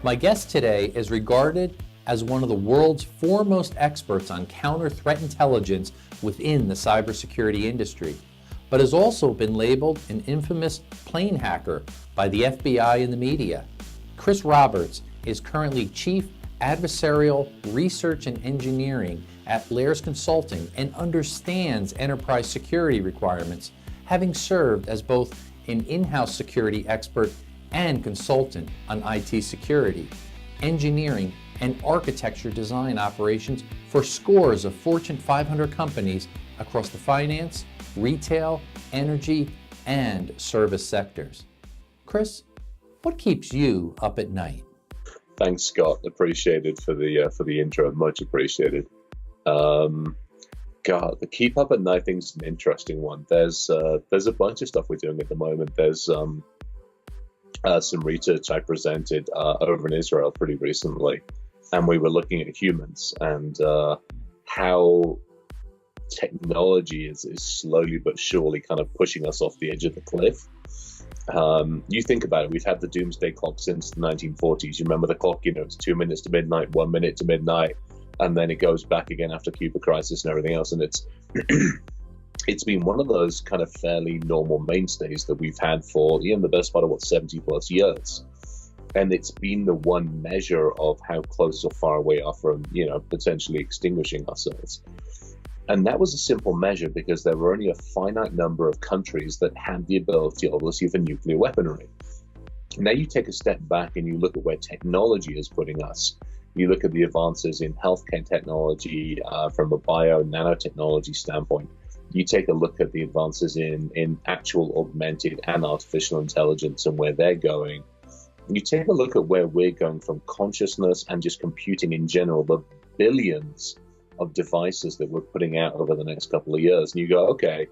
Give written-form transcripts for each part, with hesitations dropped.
My guest today is regarded as one of the world's foremost experts on counter-threat intelligence within the cybersecurity industry, but has also been labeled an infamous plane hacker by the FBI and the media. Chris Roberts is currently Chief Adversarial Research and Engineering at LARES Consulting and understands enterprise security requirements, having served as both an in-house security expert and consultant on IT security, engineering, and architecture design operations for scores of Fortune 500 companies across the finance, retail, energy, and service sectors. Chris, what keeps you up at night? Thanks, Scott. Appreciated for the intro. Much appreciated. God, the keep up at night thing's an interesting one. There's a bunch of stuff we're doing at the moment. There's some research I presented over in Israel pretty recently, and we were looking at humans and how technology is slowly but surely kind of pushing us off the edge of the cliff. You think about it, we've had the doomsday clock since the 1940s. You remember the clock, it's 2 minutes to midnight, 1 minute to midnight, and then it goes back again after Cuba crisis and everything else. And it's been one of those kind of fairly normal mainstays that we've had for the best part of 70 plus years. And it's been the one measure of how close or far away we are from, potentially extinguishing ourselves. And that was a simple measure because there were only a finite number of countries that had the ability, obviously, for nuclear weaponry. Now you take a step back and you look at where technology is putting us. You look at the advances in healthcare technology from a bio-nanotechnology standpoint. You take a look at the advances in actual augmented and artificial intelligence and where they're going. You take a look at where we're going from consciousness and just computing in general, the billions of devices that we're putting out over the next couple of years, and you go, okay,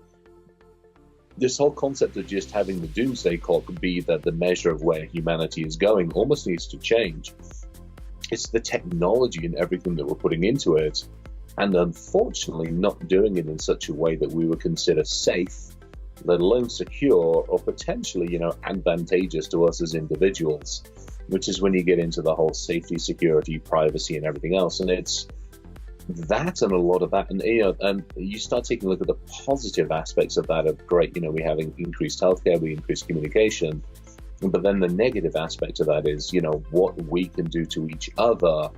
this whole concept of just having the doomsday clock be that the measure of where humanity is going almost needs to change. It's the technology and everything that we're putting into it, and unfortunately not doing it in such a way that we would consider safe, let alone secure, or potentially, advantageous to us as individuals, which is when you get into the whole safety, security, privacy, and everything else. And it's that and a lot of that, and you start taking a look at the positive aspects of that. Of great, we have increased healthcare, we increased communication, but then the negative aspect of that is, what we can do to each other,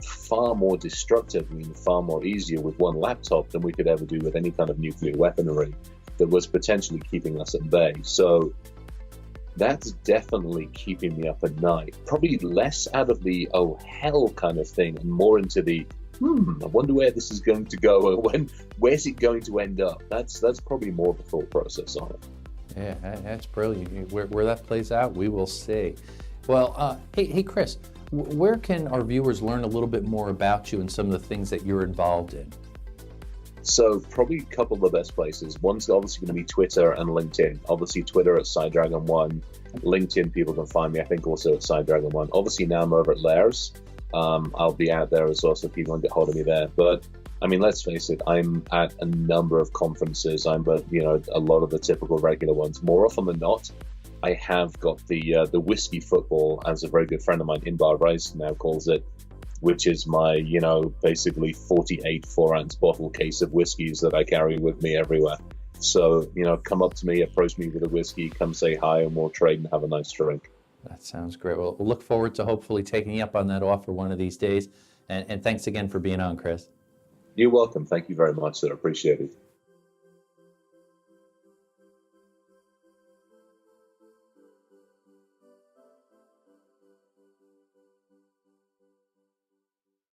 far more destructive, far more easier with one laptop than we could ever do with any kind of nuclear weaponry that was potentially keeping us at bay. So that's definitely keeping me up at night. Probably less out of the oh hell kind of thing, and more into the I wonder where this is going to go, or where's it going to end up. That's probably more of the thought process on it. Yeah, that's brilliant. Where that plays out, we will see. Well, hey Chris, where can our viewers learn a little bit more about you and some of the things that you're involved in? So probably a couple of the best places. One's obviously going to be Twitter and LinkedIn. Obviously Twitter at SideDragon1. LinkedIn, people can find me, I think, also at SideDragon1. Obviously now I'm over at LARES. I'll be out there as well, so people can get hold of me there. But let's face it, I'm at a number of conferences. I'm at, a lot of the typical regular ones. More often than not, I have got the whiskey football, as a very good friend of mine, Inbar Rice, now calls it, which is my, basically 48 4-ounce bottle case of whiskeys that I carry with me everywhere. So, come up to me, approach me with a whiskey, come say hi, and we'll trade and have a nice drink. That sounds great. Well, we'll look forward to hopefully taking you up on that offer one of these days. And thanks again for being on, Chris. You're welcome. Thank you very much, sir. Appreciate it.